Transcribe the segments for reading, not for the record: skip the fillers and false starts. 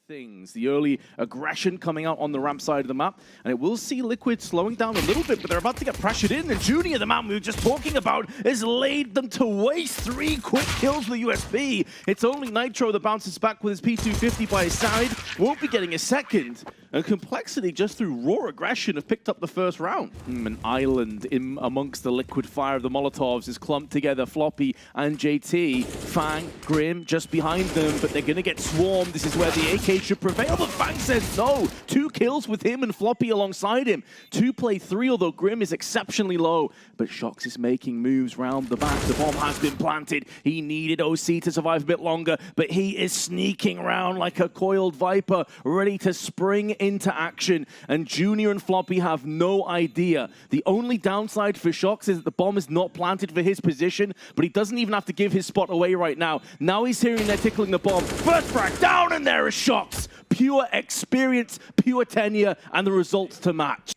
things. The early aggression coming out on the ramp side of the map, and it will see Liquid slowing down a little bit, but they're about to get pressured in, and Junior, the man we were just talking about, has laid them to waste. 3 quick kills with the USP. It's only Nitro that bounces back with his P250 by his side, won't be getting a second, and Complexity just through raw aggression have picked up the first round. An island in amongst the liquid fire of the Molotovs is clumped together, Floppy and JT. Fang, Grim just behind them, but they're gonna get swarmed. This is where the AK should prevail, but Fang says no. 2 kills with him and Floppy alongside him. 2 play 3, although Grim is exceptionally low. But shox is making moves round the back. The bomb has been planted. He needed OC to survive a bit longer, but he is sneaking around like a coiled viper, ready to spring into action. And Junior and Floppy have no idea. The only downside for shox is that the bomb is not planted for his position, but he doesn't even have to give his spot away right now. Now he's hearing they're tickling the bomb. First frag down, and there is shox. Pure experience, pure tenure, and the results to match.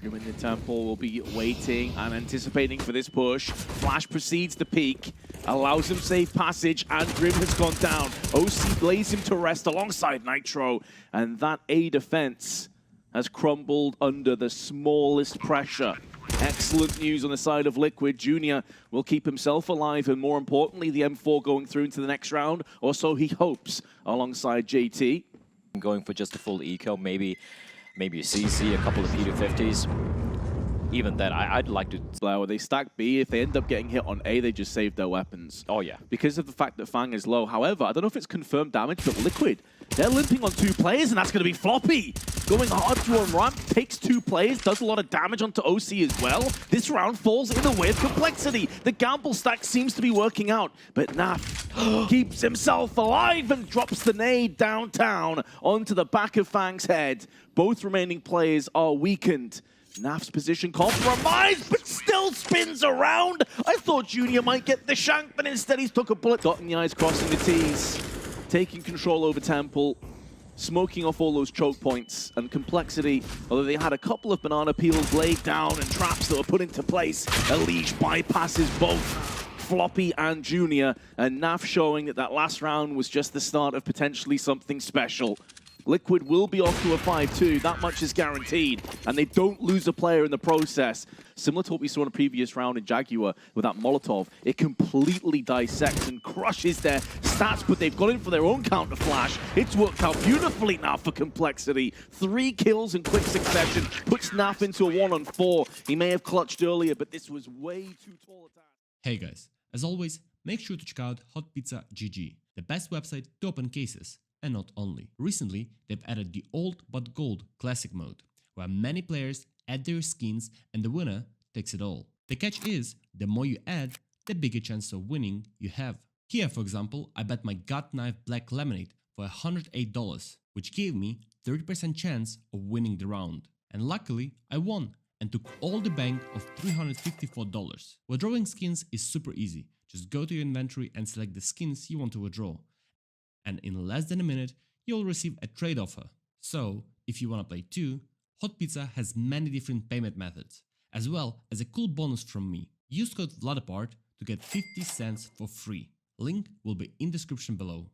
Grim in the temple will be waiting and anticipating for this push. Flash proceeds to peek, allows him safe passage, and Grim has gone down. OC lays him to rest alongside Nitro, and that A defense has crumbled under the smallest pressure. Excellent news on the side of Liquid. Junior will keep himself alive, and more importantly, the M4 going through into the next round, or so he hopes, alongside JT. Going for just a full eco, maybe a CC, a couple of P250s. Even then, I'd like to... They stack B. If they end up getting hit on A, they just save their weapons. Oh, yeah. Because of the fact that Fang is low. However, I don't know if it's confirmed damage, but Liquid, they're limping on 2 players, and that's going to be Floppy. Going hard to on ramp, takes 2 players, does a lot of damage onto OC as well. This round falls in the way of Complexity. The gamble stack seems to be working out, but Naf keeps himself alive and drops the nade downtown onto the back of Fang's head. Both remaining players are weakened. Naf's position compromised, but still spins around. I thought Junior might get the shank, but instead he's took a bullet. Dotting the I's, crossing the T's, taking control over Temple, smoking off all those choke points. And Complexity, although they had a couple of banana peels laid down and traps that were put into place, Elige bypasses both Floppy and Junior, and Naf showing that that last round was just the start of potentially something special. Liquid will be off to a 5-2, that much is guaranteed, and they don't lose a player in the process. Similar to what we saw in a previous round in Jaguar with that Molotov, it completely dissects and crushes their stats, but they've got in for their own counter flash. It's worked out beautifully now for Complexity. 3 kills in quick succession, puts Naf into a 1-on-4. He may have clutched earlier, but this was way too tall a time. Hey guys, as always, make sure to check out hotpizza.gg, the best website to open cases. And not only. Recently, they've added the Old But Gold Classic mode, where many players add their skins and the winner takes it all. The catch is, the more you add, the bigger chance of winning you have. Here, for example, I bet my gut knife black lemonade for $108, which gave me 30% chance of winning the round. And luckily, I won and took all the bank of $354. Withdrawing skins is super easy. Just go to your inventory and select the skins you want to withdraw. And in less than a minute, you'll receive a trade offer. So, if you want to play too, Hot Pizza has many different payment methods, as well as a cool bonus from me. Use code vladopard to get 50 cents for free. Link will be in description below.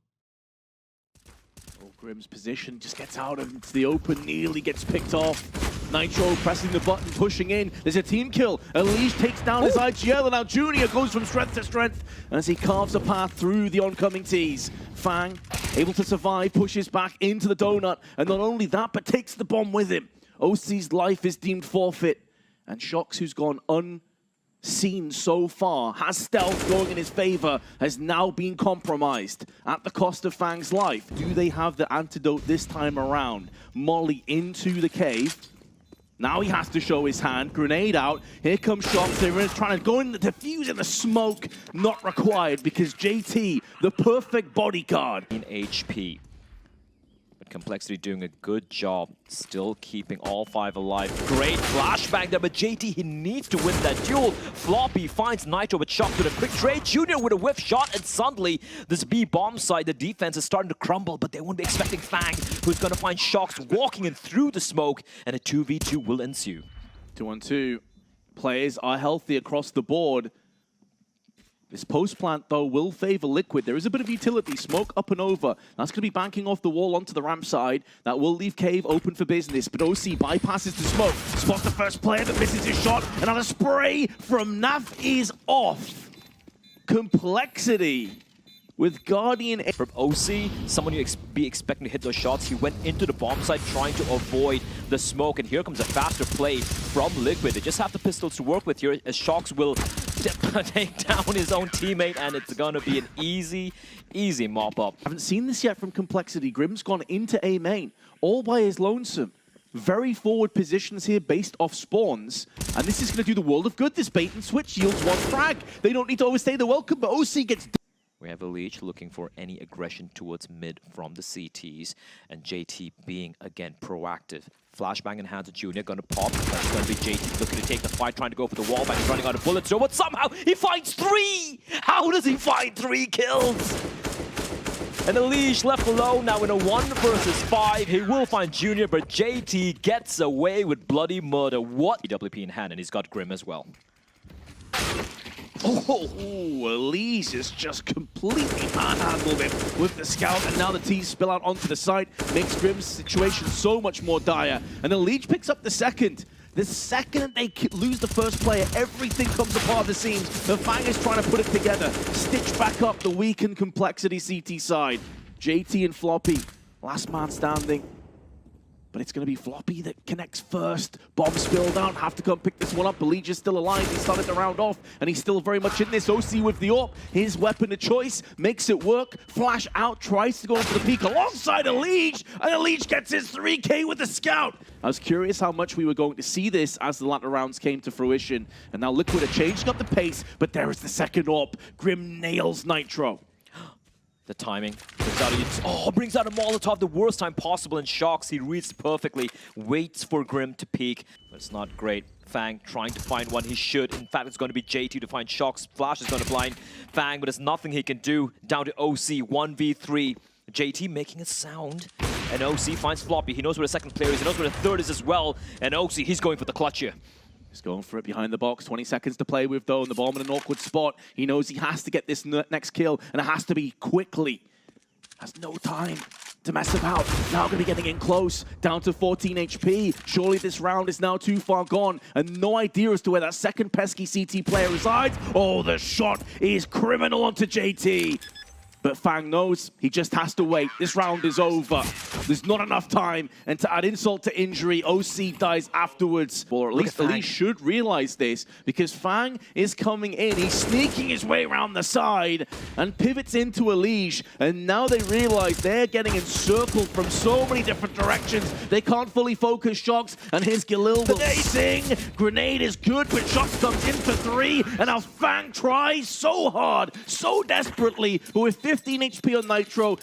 Grim's position just gets out into the open, nearly gets picked off. Nitro pressing the button, pushing in. There's a team kill. Elige takes down his IGL, and now Junior goes from strength to strength as he carves a path through the oncoming T's. Fang, able to survive, pushes back into the donut, and not only that, but takes the bomb with him. OC's life is deemed forfeit, and shox, who's gone unseen so far, has stealth going in his favor, has now been compromised at the cost of Fang's life. Do they have the antidote this time around? Molly into the cave. Now he has to show his hand. Grenade out. Here comes shox. They're trying to go in the defuse in the smoke. Not required because JT, the perfect bodyguard. In HP. But Complexity doing a good job, still keeping all 5 alive. Great flashbang there, but JT, he needs to win that duel. Floppy finds Nitro with shox with a quick trade. Junior with a whiff shot, and suddenly this B bomb side, the defense is starting to crumble, but they won't be expecting Fang, who's going to find shox walking in through the smoke, and a 2v2 will ensue. 2-on-2. Players are healthy across the board. This post plant, though, will favor Liquid. There is a bit of utility. Smoke up and over. That's going to be banking off the wall onto the ramp side. That will leave Cave open for business. But OC bypasses the smoke. Spots the first player that misses his shot. And on a spray from Nav is off. Complexity with Guardian. From OC, someone you be expecting to hit those shots, he went into the bomb site trying to avoid the smoke, and here comes a faster play from Liquid. They just have the pistols to work with here, as shox will take down his own teammate, and it's gonna be an easy mop-up. Haven't seen this yet from Complexity. Grim's gone into A main, all by his lonesome. Very forward positions here based off spawns, and this is going to do the world of good. This bait and switch yields one frag. They don't need to overstay the welcome, but OC gets... We have a leech looking for any aggression towards mid from the CTs, and JT being, again, proactive. Flashbang in hands of Junior, gonna pop. That's gonna be JT looking to take the fight, trying to go for the wall bang. He's running out of bullets, but somehow he finds 3! How does he find 3 kills? And the leash left alone now in a 1 versus 5. He will find Junior, but JT gets away with bloody murder. What? EWP in hand, and he's got Grim as well. Oh, Elise is just completely manhandled him with the scout, and now the T's spill out onto the side, makes Grim's situation so much more dire. And the Leech picks up the second. The second they lose the first player, everything comes apart the seams. The Fang is trying to put it together, stitch back up the weakened Complexity CT side. JT and Floppy, last man standing. But it's going to be Floppy that connects first. Bomb spilled out, have to come pick this one up. Belege is still alive, he started to round off, and he's still very much in this. OC with the AWP, his weapon of choice, makes it work. Flash out, tries to go for the peak alongside Elege, and Elege gets his 3K with the scout. I was curious how much we were going to see this as the latter rounds came to fruition. And now Liquid are changing up the pace, but there is the second AWP. Grim nails Nitro. The timing brings out a Molotov the worst time possible, and shox. He reads perfectly, waits for Grim to peek, but it's not great. Fang trying to find one. He should. In fact, it's going to be JT to find shox. Flash is going to blind Fang, but there's nothing he can do. Down to OC, 1v3. JT making a sound, and OC finds Floppy. He knows where the second player is. He knows where the third is as well. And OC, he's going for the clutch here. He's going for it behind the box. 20 seconds to play with, though, and the bomb in an awkward spot. He knows he has to get this next kill, and it has to be quickly. Has no time to mess about. Now going to be getting in close, down to 14 HP. Surely this round is now too far gone, and no idea as to where that second pesky CT player resides. Oh, the shot is criminal onto JT. But Fang knows he just has to wait. This round is over. There's not enough time. And to add insult to injury, OC dies afterwards. Or at least Elise should realize this, because Fang is coming in. He's sneaking his way around the side and pivots into Elise. And now they realize they're getting encircled from so many different directions. They can't fully focus shox, and his Galil will sing. Grenade is good, but shox comes in for 3. And now Fang tries so hard, so desperately, but with 15 HP on Nitro.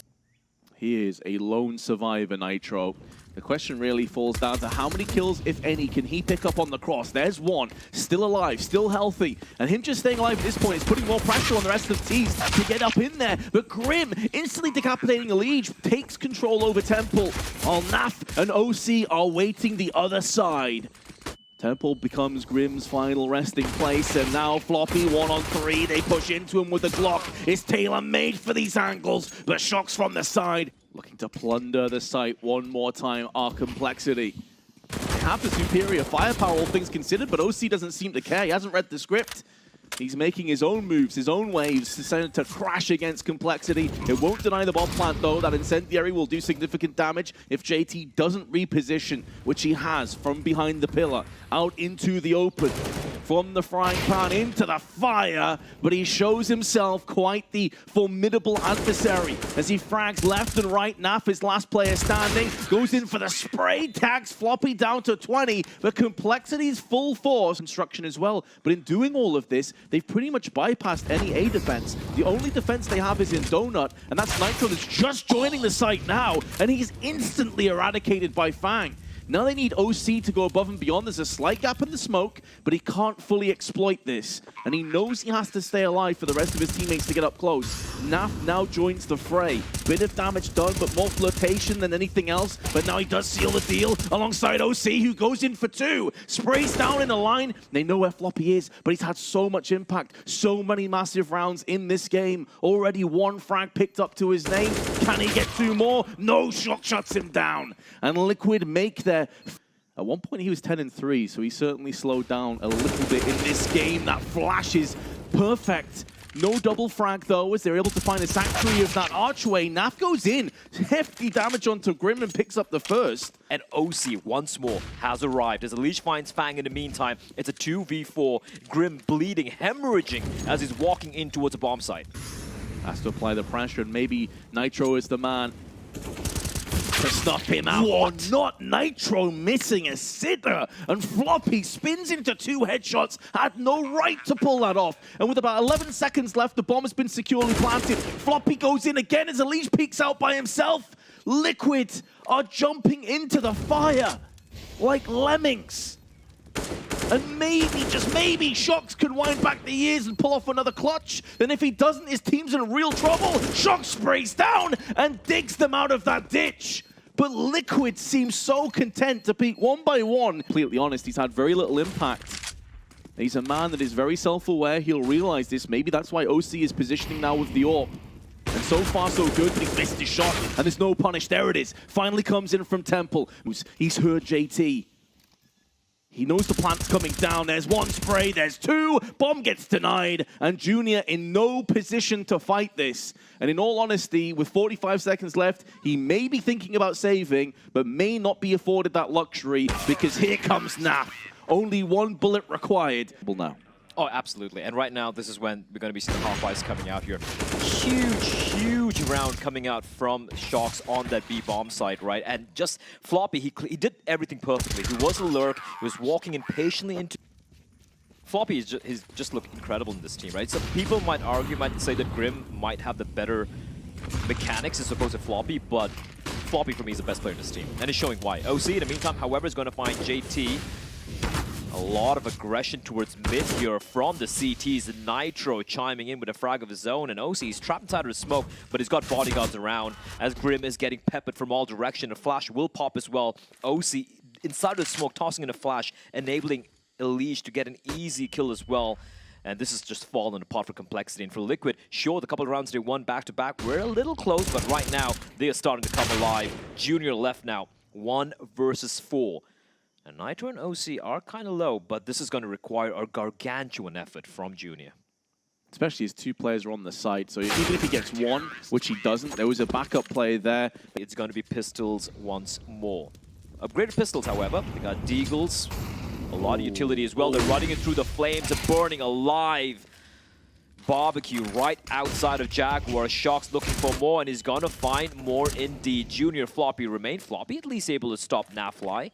He is a lone survivor, Nitro. The question really falls down to how many kills, if any, can he pick up on the cross. There's one, still alive, still healthy. And him just staying alive at this point is putting more pressure on the rest of the teams to get up in there. But Grim, instantly decapitating Elege, takes control over Temple, while Naf and OC are waiting the other side. Temple becomes Grim's final resting place, and now Floppy 1-on-3. They push into him with the Glock. It's tailor-made for these angles, but shox from the side. Looking to plunder the site one more time, our Complexity. They have the superior firepower, all things considered, but OC doesn't seem to care. He hasn't read the script. He's making his own moves, his own waves to crash against Complexity. It won't deny the bomb plant, though. That incendiary will do significant damage if JT doesn't reposition, which he has from behind the pillar, out into the open. From the frying pan into the fire, but he shows himself quite the formidable adversary as he frags left and right. Naf, his last player standing, goes in for the spray, tags Floppy down to 20, but Complexity's full force construction as well. But in doing all of this, they've pretty much bypassed any A defense. The only defense they have is in Donut, and that's Nitro that's just joining the site now, and he's instantly eradicated by Fang. Now they need OC to go above and beyond. There's a slight gap in the smoke, but he can't fully exploit this. And he knows he has to stay alive for the rest of his teammates to get up close. Naf now joins the fray. Bit of damage done, but more flirtation than anything else. But now he does seal the deal alongside OC, who goes in for 2. Sprays down in a line. They know where Floppy is, but he's had so much impact. So many massive rounds in this game. Already 1 frag picked up to his name. Can he get 2 more? No, shox shuts him down. And Liquid make their... At one point he was 10-3, so he certainly slowed down a little bit in this game. That flash is perfect. No double frag though, as they're able to find a sanctuary of that archway. Naf goes in, hefty damage onto Grim and picks up the first. And OC once more has arrived as Unleash finds Fang in the meantime. It's a 2v4. Grim bleeding, hemorrhaging as he's walking in towards a bomb site. Has to apply the pressure, and maybe Nitro is the man to snuff him out. What? Not Nitro missing a sitter, and Floppy spins into 2 headshots. Had no right to pull that off. And with about 11 seconds left, the bomb has been securely planted. Floppy goes in again as Unleash peeks out by himself. Liquid are jumping into the fire like lemmings. And maybe, just maybe, shox can wind back the years and pull off another clutch. And if he doesn't, his team's in real trouble. shox sprays down and digs them out of that ditch. But Liquid seems so content to peek 1 by 1. Completely honest, he's had very little impact. He's a man that is very self-aware. He'll realize this. Maybe that's why OC is positioning now with the AWP. And so far, so good, but he's missed his shot. And there's no punish. There it is. Finally comes in from Temple. He's heard JT. He knows the plant's coming down. There's 1 spray, there's 2. Bomb gets denied. And Junior in no position to fight this. And in all honesty, with 45 seconds left, he may be thinking about saving, but may not be afforded that luxury, because here comes Naf. Only 1 bullet required. Now. Oh, absolutely. And right now, this is when we're going to be seeing the half-ice coming out here. Huge round coming out from shox on that B bomb site, right? And just Floppy, he did everything perfectly. He was alert. He was walking impatiently into... Floppy is just looked incredible in this team, right? So people might argue, might say that Grim might have the better mechanics as opposed to Floppy, but Floppy for me is the best player in this team. And it's showing why. OC, in the meantime, however, is going to find JT. A lot of aggression towards mid here from the CTs. Nitro chiming in with a frag of his own, and OC is trapped inside of the smoke, but he's got bodyguards around as Grim is getting peppered from all directions. A flash will pop as well. OC inside of the smoke, tossing in a flash, enabling Unleash to get an easy kill as well. And this is just fallen apart for Complexity. And for Liquid, sure, the couple of rounds they won back-to-back were a little close, but right now they are starting to come alive. Junior left now, 1 versus 4. And Nitro and OC are kind of low, but this is going to require a gargantuan effort from Junior. Especially as 2 players are on the site, so even if he gets 1, which he doesn't, there was a backup play there. It's going to be pistols once more. Upgraded pistols, however. They got deagles, a lot of utility as well. They're running it through the flames and burning alive. Barbecue right outside of Jaguar. shox looking for more, and he's going to find more indeed. Junior Floppy remain. Floppy at least able to stop NaFly.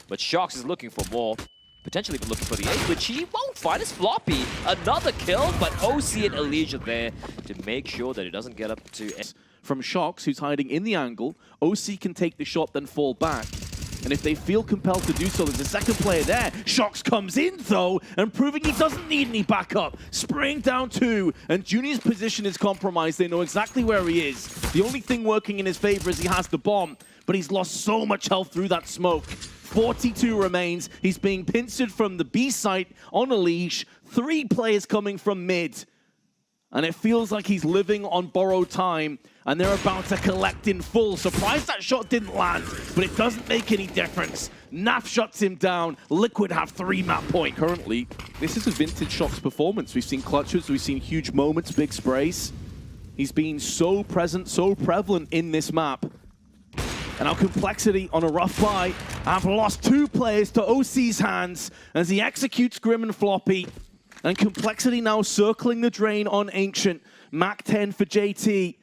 But shox is looking for more, potentially even looking for the 8, which he won't find his Floppy. Another kill, but OC and Elijah there to make sure that he doesn't get up to... From shox, who's hiding in the angle, OC can take the shot, then fall back. And if they feel compelled to do so, there's a second player there. shox comes in, though, and proving he doesn't need any backup. Spraying down 2, and Junior's position is compromised. They know exactly where he is. The only thing working in his favor is he has the bomb, but he's lost so much health through that smoke. 42 remains. He's being pincered from the B site on a leash. 3 players coming from mid. And it feels like he's living on borrowed time, and they're about to collect in full. Surprised that shot didn't land, but it doesn't make any difference. Naf shuts him down. Liquid have 3 map point. Currently, this is a vintage shox performance. We've seen clutches, we've seen huge moments, big sprays. He's been so present, so prevalent in this map. And now Complexity on a rough buy have lost 2 players to OC's hands as he executes Grim and Floppy. And Complexity now circling the drain on Ancient. Mac 10 for JT.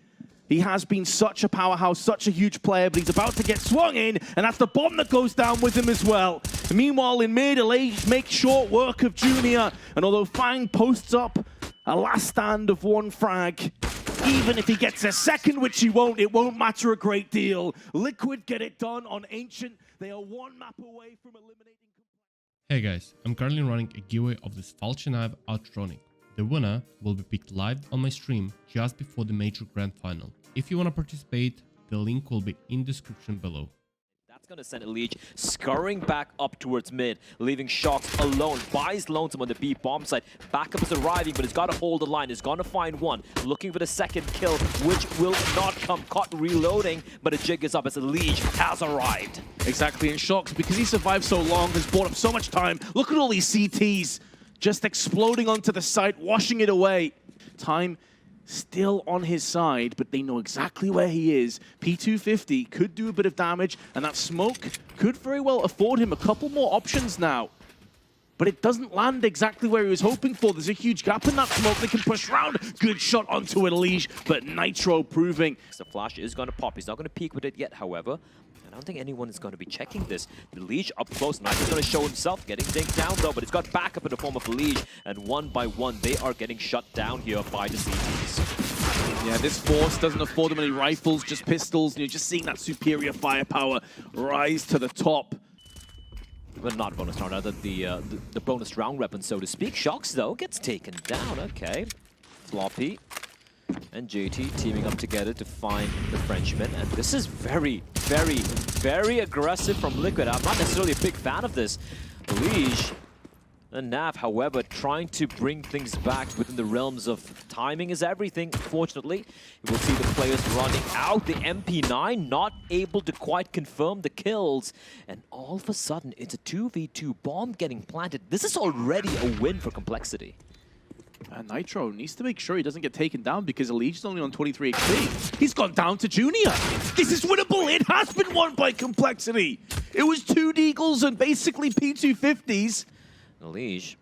He has been such a powerhouse, such a huge player, but he's about to get swung in, and that's the bomb that goes down with him as well. Meanwhile, in mid, Elijah makes short work of Junior, and although Fang posts up a last stand of 1 frag, Even if he gets a second, which he won't, it won't matter a great deal. Liquid get it done on Ancient. They are one map away from eliminating... Hey guys, I'm currently running a giveaway of this falchion knife Outronic. The winner will be picked live on my stream just before the major grand final. If you want to participate, the link will be in description below. That's going to send Elite scurrying back up towards mid, leaving shox alone. Buys Lonesome on the B bomb site. Backup is arriving, but it's got to hold the line. It's going to find one. Looking for the second kill, which will not come. Caught reloading, but a jig is up as Elite has arrived. Exactly, and shox, because he survived so long, has bought up so much time. Look at all these CTs just exploding onto the site, washing it away. Time still on his side, but they know exactly where he is. P250 could do a bit of damage, and that smoke could very well afford him a couple more options now. But it doesn't land exactly where he was hoping for. There's a huge gap in that smoke. They can push around. Good shot onto Elise, but Nitro proving. The flash is going to pop. He's not going to peek with it yet, however. I don't think anyone is going to be checking this. The Leash up close. Nitro's going to show himself, getting dinked down though, but it's got backup in the form of Leash. And one by one, they are getting shut down here by the CTs. Yeah, this force doesn't afford them any rifles, just pistols. You're just seeing that superior firepower rise to the top. Well, not bonus round, rather the bonus round weapon, so to speak. shox, though, gets taken down. Okay. Floppy and JT teaming up together to find the Frenchman. And this is very, very, very aggressive from Liquid. I'm not necessarily a big fan of this. Liege and Nav, however, trying to bring things back within the realms of timing is everything. Fortunately, we will see the players running out. The MP9 not able to quite confirm the kills. And all of a sudden, it's a 2v2 bomb getting planted. This is already a win for Complexity. Nitro needs to make sure he doesn't get taken down because Elite is only on 23 XP. He's gone down to Junior. This is winnable. It has been won by Complexity. It was 2 Deagles and basically P250s. Elite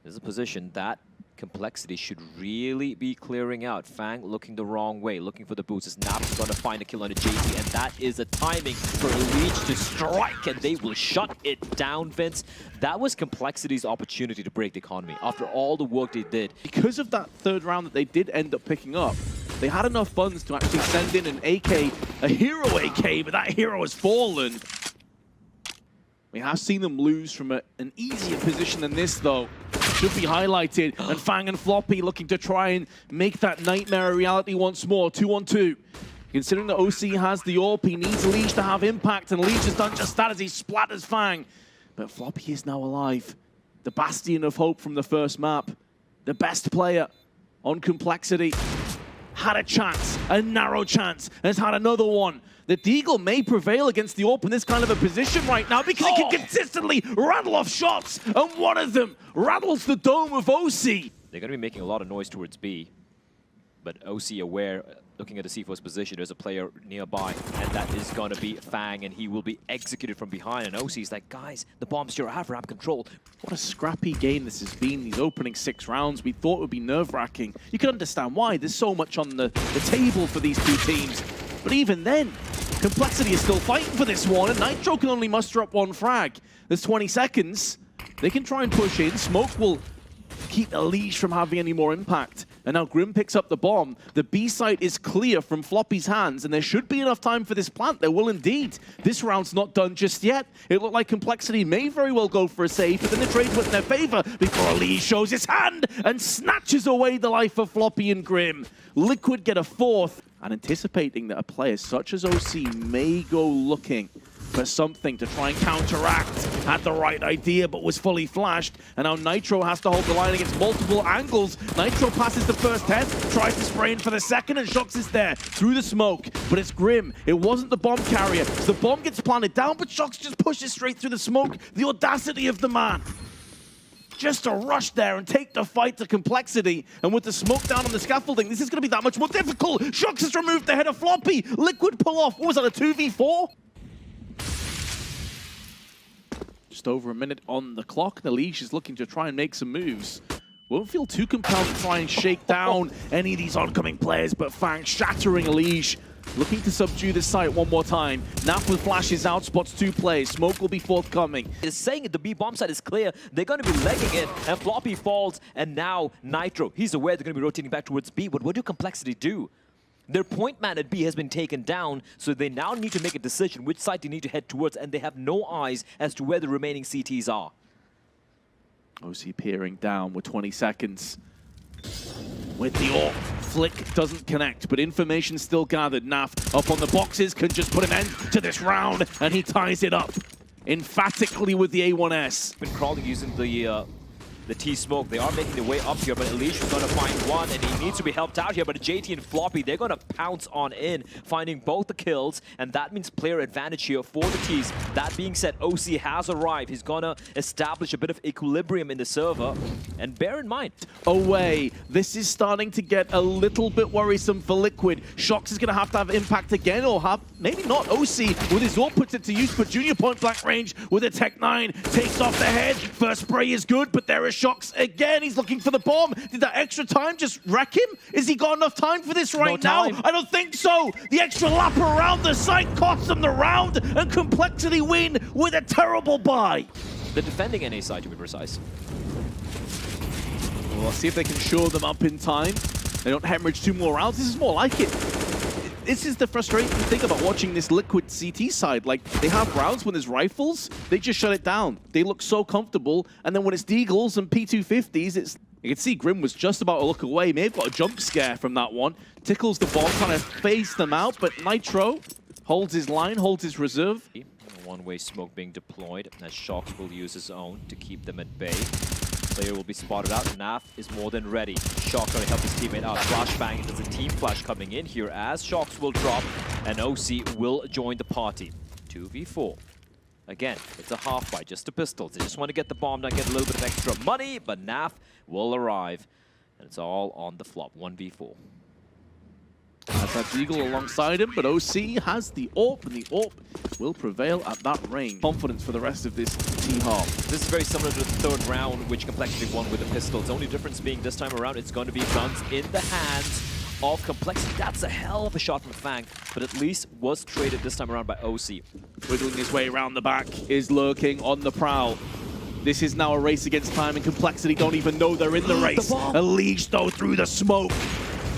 is a position that Complexity should really be clearing out. Fang looking the wrong way, looking for the boots. As Nap's going to find a kill on a JT, and that is a timing for Elite to strike, and they will shut it down, Vince. That was Complexity's opportunity to break the economy after all the work they did. Because of that third round that they did end up picking up, they had enough funds to actually send in an AK, a hero AK, but that hero has fallen. We have seen them lose from an easier position than this, though. Should be highlighted. And Fang and Floppy looking to try and make that nightmare a reality once more. 2-on-2. Considering that OC has the AWP, he needs Leech to have impact, and Leech has done just that as he splatters Fang. But Floppy is now alive. The bastion of hope from the first map. The best player on Complexity. Had a chance, a narrow chance, and has had another one. The Deagle may prevail against the AWP in this kind of a position right now because he can consistently rattle off shots, and one of them rattles the dome of OC. They're going to be making a lot of noise towards B, but OC aware, looking at the C4's position, there's a player nearby, and that is going to be Fang, and he will be executed from behind, and OC's like, guys, the bombs still have ramp control. What a scrappy game this has been, these opening 6 rounds. We thought it would be nerve-wracking. You can understand why. There's so much on the table for these two teams. But even then, Complexity is still fighting for this one, and Nitro can only muster up 1 frag. There's 20 seconds. They can try and push in. Smoke will keep the leash from having any more impact. And now Grim picks up the bomb. The B site is clear from Floppy's hands, and there should be enough time for this plant. There will indeed. This round's not done just yet. It looked like Complexity may very well go for a save, but then the trade went in their favor before Ali shows his hand and snatches away the life of Floppy and Grim. Liquid get a 4th, and anticipating that a player such as OC may go looking for something to try and counteract. Had the right idea, but was fully flashed. And now Nitro has to hold the line against multiple angles. Nitro passes the first test, tries to spray in for the second, and shox is there through the smoke. But it's Grim. It wasn't the bomb carrier. So the bomb gets planted down, but shox just pushes straight through the smoke. The audacity of the man. Just to rush there and take the fight to Complexity. And with the smoke down on the scaffolding, this is going to be that much more difficult. shox has removed the head of Floppy. Liquid pull off. What was that, a 2v4? Just over a minute on the clock. The leash is looking to try and make some moves. Won't feel too compelled to try and shake down any of these oncoming players, but Fang shattering a leash. looking to subdue this site one more time. Naf with flashes out, spots 2 players. Smoke will be forthcoming. Is saying the B bomb side is clear. They're going to be legging it, and Floppy falls, and now Nitro. He's aware they're going to be rotating back towards B, but what do Complexity do? Their point man at B has been taken down, so they now need to make a decision which side they need to head towards, and they have no eyes as to where the remaining CTs are. OC peering down with 20 seconds. With the AWP, Flick doesn't connect, but information still gathered. Naf up on the boxes, can just put an end to this round, and he ties it up emphatically with the A1S. Been crawling using the T-smoke. They are making their way up here, but Elish is going to find one, and he needs to be helped out here. But JT and Floppy, they're going to pounce on in, finding both the kills, and that means player advantage here for the Ts. That being said, OC has arrived. He's going to establish a bit of equilibrium in the server, and bear in mind, away. This is starting to get a little bit worrisome for Liquid. shox is going to have impact again, or maybe not. OC with his AWP puts it to use, but Junior point blank range with a Tech 9 takes off the head. First spray is good, but there is shox again. He's looking for the bomb. Did that extra time just wreck him? Is he got enough time for this right now? I don't think so. The extra lap around the site costs them the round, and Complexity win with a terrible buy. the defending NA side, to be precise. Well, let's see if they can shore them up in time. They don't hemorrhage 2 more rounds. This is more like it. This is the frustrating thing about watching this Liquid CT side. Like, they have rounds when there's rifles, they just shut it down. They look so comfortable, and then when it's Deagles and P250s, it's... You can see Grim was just about to look away. May have got a jump scare from that one. Tickles the ball, trying to phase them out, but Nitro holds his line, holds his reserve. One-way smoke being deployed, as shox will use his own to keep them at bay. Player will be spotted out. Naf is more than ready. shox going to help his teammate out. Flashbang, there's a team flash coming in here as shox will drop, and OC will join the party. 2v4. Again, it's a half fight, just a pistols. They just want to get the bomb down, get a little bit of extra money, but Naf will arrive, and it's all on the flop. 1v4. Has that Deagle alongside him, but OC has the AWP, and the AWP will prevail at that range. Confidence for the rest of this team half. This is very similar to the third round, which Complexity won with the pistols. The only difference being this time around, it's going to be guns in the hands of Complexity. That's a hell of a shot from Fang, but at least was traded this time around by OC. Wiggling his way around the back, is lurking on the prowl. This is now a race against time, and Complexity don't even know they're in the race. A leash, though, through the smoke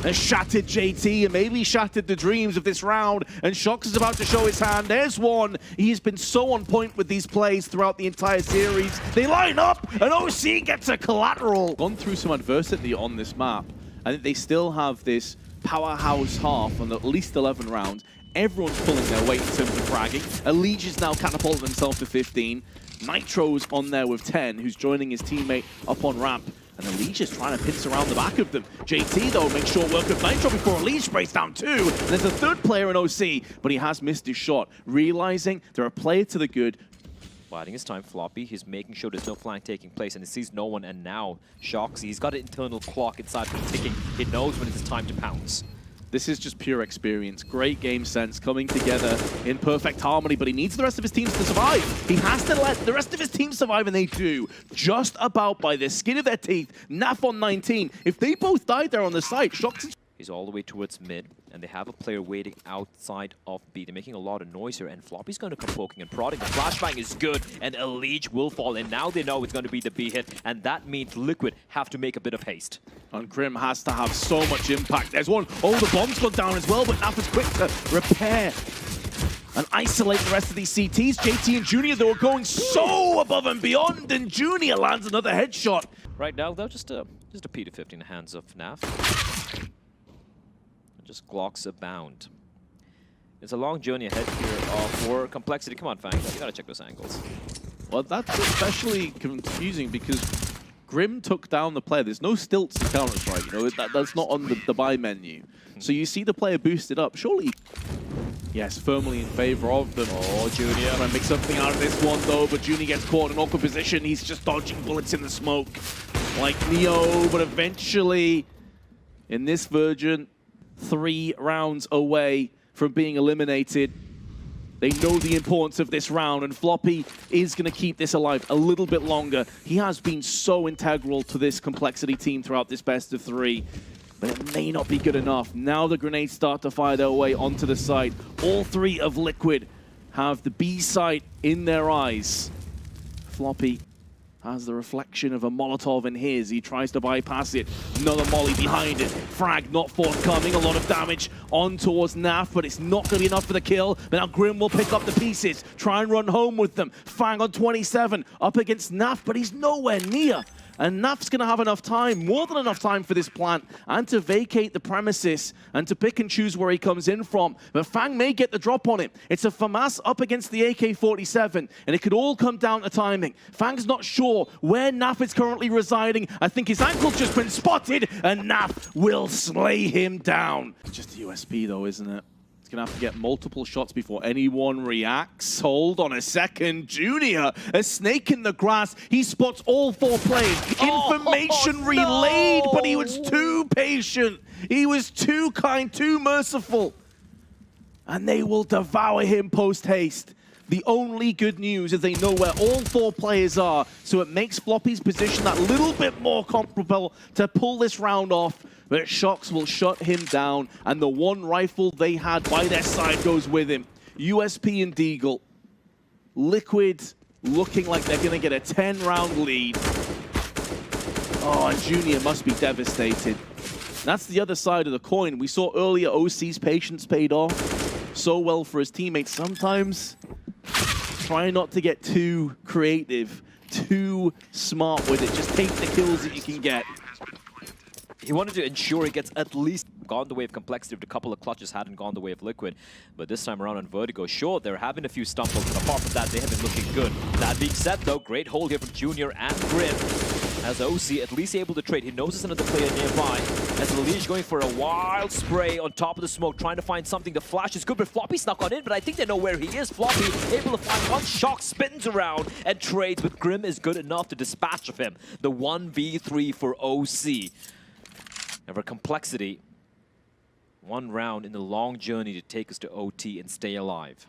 has shattered JT and maybe shattered the dreams of this round, and shox is about to show his hand. There's one. He has been so on point with these plays throughout the entire series. They line up, and OC gets a collateral. Gone through some adversity on this map. I think they still have this powerhouse half on at least 11 rounds. Everyone's pulling their weight in terms of fragging. Elige is now catapulted himself to 15. Nitro's on there with 10, who's joining his teammate up on ramp. And Elige is trying to pinch around the back of them. JT, though, makes short work of Nitro before Elige breaks down 2. And there's a third player in OC, but he has missed his shot. Realizing they're a player to the good. Biding his time, Floppy. He's making sure there's no flank taking place, and he sees no one. And now, shox, he's got an internal clock inside him ticking. He knows when it's time to pounce. This is just pure experience. Great game sense coming together in perfect harmony, but he needs the rest of his teams to survive. He has to let the rest of his team survive, and they do. Just about by the skin of their teeth. Naf on 19. If they both died there on the site, shox. He's all the way towards mid, and they have a player waiting outside of B. They're making a lot of noise here, and Floppy's going to come poking and prodding. The flashbang is good, and Elige will fall, and now they know it's going to be the B hit, and that means Liquid have to make a bit of haste. And Grim has to have so much impact. There's one. Oh, the bomb's gone down as well, but Naf is quick to repair and isolate the rest of these CTs. JT and Junior, they were going so above and beyond, and Junior lands another headshot. Right now, though, just a P250 in the hands of Naf. Just Glocks abound. It's a long journey ahead here for Complexity. Come on, Fang, you gotta check those angles. Well, that's especially confusing because Grim took down the player. There's no stilts to Counter-Strike, you know, that's not on the buy menu. So you see the player boosted up. Surely, yes, firmly in favor of them. Oh, Junior. Trying to make something out of this one, though, but Junior gets caught in an awkward position. He's just dodging bullets in the smoke like Neo, but eventually, in this version, 3 rounds away from being eliminated. They know the importance of this round, and Floppy is going to keep this alive a little bit longer. He has been so integral to this Complexity team throughout this best of 3. but it may not be good enough. Now the grenades start to fire their way onto the site. All three of Liquid have the B site in their eyes. Floppy has the reflection of a Molotov in his. He tries to bypass it. Another molly behind it. Frag not forthcoming. A lot of damage on towards Naf, but it's not going to be enough for the kill. But now Grim will pick up the pieces. Try and run home with them. Fang on 27 up against Naf, but he's nowhere near. And Naf's going to have enough time, more than enough time for this plant, and to vacate the premises, and to pick and choose where he comes in from. But Fang may get the drop on him. It's a FAMAS up against the AK-47, and it could all come down to timing. Fang's not sure where Naf is currently residing. I think his ankle's just been spotted, and Naf will slay him down. It's just a USP though, isn't it? He's going to have to get multiple shots before anyone reacts. Hold on a second. Junior, a snake in the grass. He spots all four players. Information relayed, but he was too patient. He was too kind, too merciful. And they will devour him post-haste. The only good news is they know where all four players are, so it makes Floppy's position that little bit more comparable to pull this round off. But shox will shut him down, and the one rifle they had by their side goes with him. USP and Deagle. Liquid looking like they're going to get a 10-round lead. Oh, and Junior must be devastated. That's the other side of the coin. We saw earlier OC's patience paid off so well for his teammates. Sometimes try not to get too creative, too smart with it. Just take the kills that you can get. He wanted to ensure he gets at least gone the way of complexity. A couple of clutches hadn't gone the way of Liquid. But this time around on Vertigo, sure, they're having a few stumbles, but apart from that, they have been looking good. That being said, though, great hold here from Junior and Grim. As OC at least able to trade. He knows there's another player nearby. As Liege going for a wild spray on top of the smoke, trying to find something. The flash is good, but Floppy snuck on in, but I think they know where he is. Floppy able to find one. Shox spins around and trades, but Grim is good enough to dispatch of him. The 1v3 for OC. And for complexity, one round in the long journey to take us to OT and stay alive.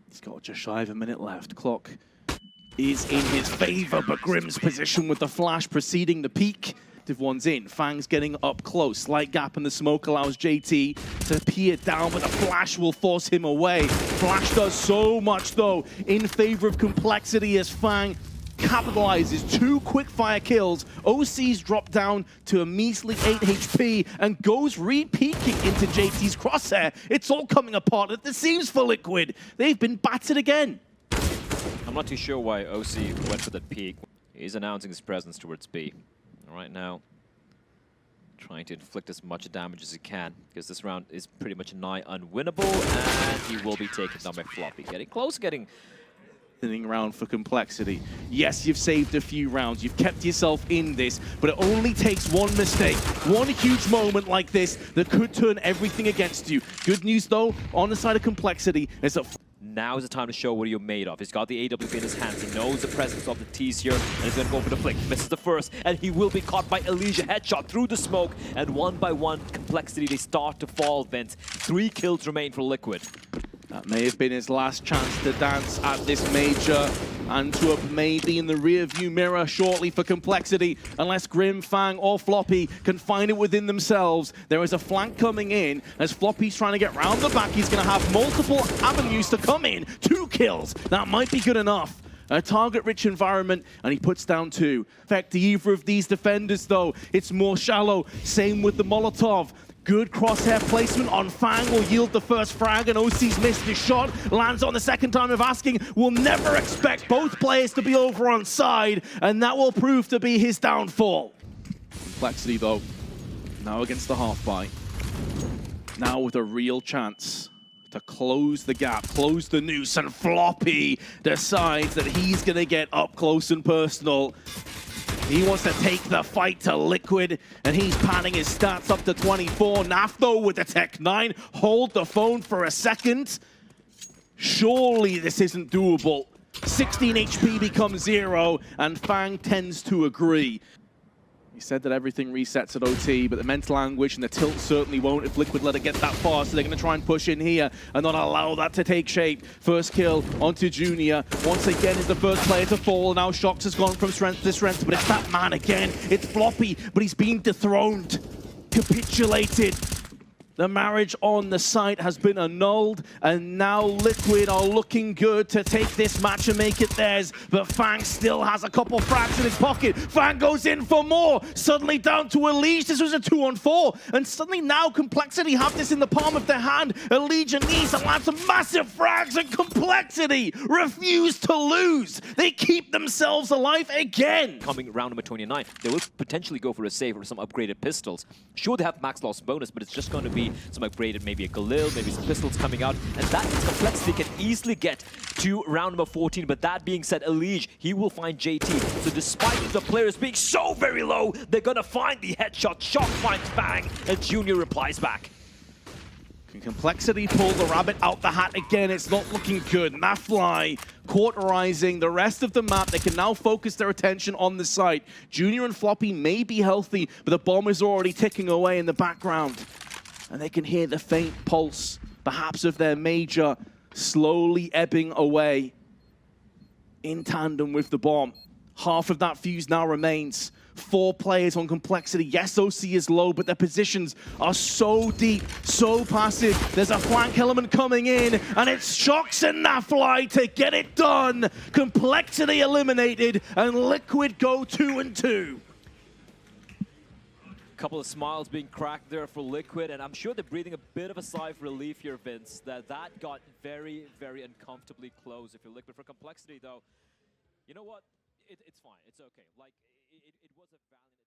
He's got just shy of a minute left. Clock is in his favor, but Grim's position with the flash preceding the peak. One's in. Fang's getting up close. Slight gap in the smoke allows JT to peer down, but the flash will force him away. Flash does so much, though, in favor of complexity as Fang capitalizes 2 quick-fire kills. OC's dropped down to a measly 8 HP and goes re-peeking into JT's crosshair. It's all coming apart at the seams for Liquid. They've been battered again. I'm not too sure why OC went for that peek. He's announcing his presence towards B. Right now, trying to inflict as much damage as he can, because this round is pretty much nigh unwinnable, and he will be taken down by Floppy. Getting close, getting... Thinning round for complexity. Yes, you've saved a few rounds. You've kept yourself in this, but it only takes one mistake, one huge moment like this that could turn everything against you. Good news, though, on the side of complexity is that... Now is the time to show what you're made of. He's got the AWP in his hands. He knows the presence of the T's here, and he's going to go for the flick. Misses the first, and he will be caught by Elysia. Headshot through the smoke, and one by one, complexity, they start to fall, Vince. 3 kills remain for Liquid. That may have been his last chance to dance at this major. Antwerp may be in the rear-view mirror shortly for complexity, unless Grim, Fang, or Floppy can find it within themselves. There is a flank coming in. As Floppy's trying to get round the back, he's going to have multiple avenues to come in. 2 kills. That might be good enough. A target-rich environment, and he puts down 2. Affect either of these defenders, though. It's more shallow. Same with the Molotov. Good crosshair placement on Fang will yield the first frag, and OC's missed his shot. Lands on the second time of asking. We'll never expect both players to be over on side, and that will prove to be his downfall. Complexity, though, now against the half-buy. Now with a real chance to close the gap, close the noose, and Floppy decides that he's going to get up close and personal. He wants to take the fight to Liquid, and he's padding his stats up to 24. Nafto with the Tech 9. Hold the phone for a second. Surely this isn't doable. 16 HP becomes 0, and Fang tends to agree. He said that everything resets at OT, but the mental anguish and the tilt certainly won't if Liquid let it get that far, so they're going to try and push in here and not allow that to take shape. First kill onto Junior. Once again is the first player to fall. Now shox has gone from strength to strength, but it's that man again. It's Floppy, but he's been dethroned, capitulated. The marriage on the site has been annulled, and now Liquid are looking good to take this match and make it theirs. But Fang still has a couple frags in his pocket. Fang goes in for more. Suddenly down to Elige. This was a 2-on-4. And suddenly now Complexity have this in the palm of their hand. Elige needs to land some massive frags, and Complexity refuse to lose. They keep themselves alive again. Coming round number 29, they will potentially go for a save or some upgraded pistols. Sure, they have max loss bonus, but it's just going to be some upgraded, maybe a Galil, maybe some pistols coming out, and that Complexity can easily get to round number 14. But that being said, Elige, he will find JT. So despite the players being so very low, they're gonna find the headshot. Shox finds Fang, and Junior replies back. Can Complexity pull the rabbit out the hat again? It's not looking good. NaVi cauterizing the rest of the map. They can now focus their attention on the site. Junior and Floppy may be healthy, but the bomb is already ticking away in the background. And they can hear the faint pulse, perhaps of their major, slowly ebbing away in tandem with the bomb. Half of that fuse now remains. 4 players on Complexity. Yes, OC is low, but their positions are so deep, so passive. There's a flank element coming in, and it's shox and NaVi to get it done. Complexity eliminated, and Liquid go 2-2. Couple of smiles being cracked there for Liquid, and I'm sure they're breathing a bit of a sigh of relief here, Vince, that got very, very uncomfortably close if you're Liquid. For Complexity, though, you know what? It's fine. It's okay. Like, it was a valiant...